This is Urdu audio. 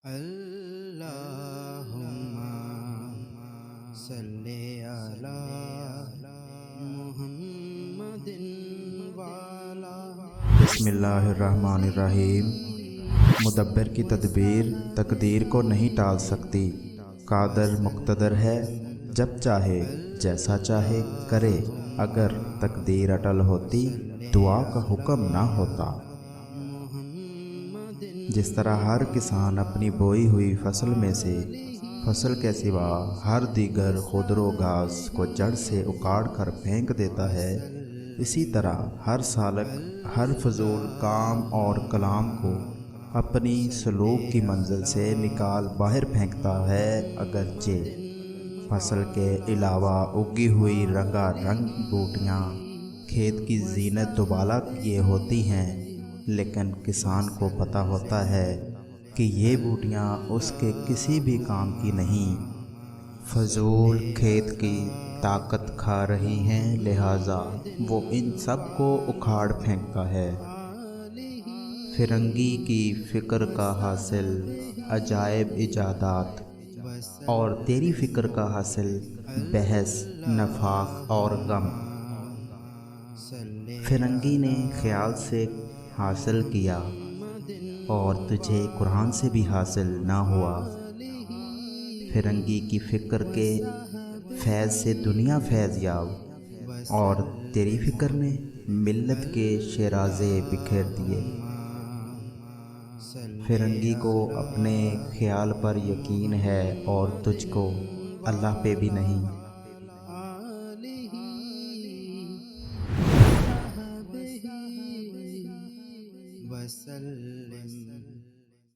اللہم صلی علی محمد وعلی۔ بسم اللہ الرحمن الرحیم۔ مدبر کی تدبیر تقدیر کو نہیں ٹال سکتی، قادر مقتدر ہے، جب چاہے جیسا چاہے کرے۔ اگر تقدیر اٹل ہوتی دعا کا حکم نہ ہوتا۔ جس طرح ہر کسان اپنی بوئی ہوئی فصل میں سے فصل کے سوا ہر دیگر خودرو گھاس کو جڑ سے اکاڑ کر پھینک دیتا ہے، اسی طرح ہر سالک ہر فضول کام اور کلام کو اپنی سلوک کی منزل سے نکال باہر پھینکتا ہے۔ اگرچہ فصل کے علاوہ اگی ہوئی رنگا رنگ بوٹیاں کھیت کی زینت دوبالا کیے ہوتی ہیں، لیکن کسان کو پتہ ہوتا ہے کہ یہ بوٹیاں اس کے کسی بھی کام کی نہیں، فضول کھیت کی طاقت کھا رہی ہیں، لہٰذا وہ ان سب کو اکھاڑ پھینکتا ہے۔ فرنگی کی فکر کا حاصل عجائب ایجادات، اور تیری فکر کا حاصل بحث نفاق اور غم۔ فرنگی نے خیال سے حاصل کیا اور تجھے قرآن سے بھی حاصل نہ ہوا۔ فرنگی کی فکر کے فیض سے دنیا فیض یاب، اور تیری فکر نے ملت کے شیرازے بکھیر دیے۔ فرنگی کو اپنے خیال پر یقین ہے اور تجھ کو اللہ پہ بھی نہیں۔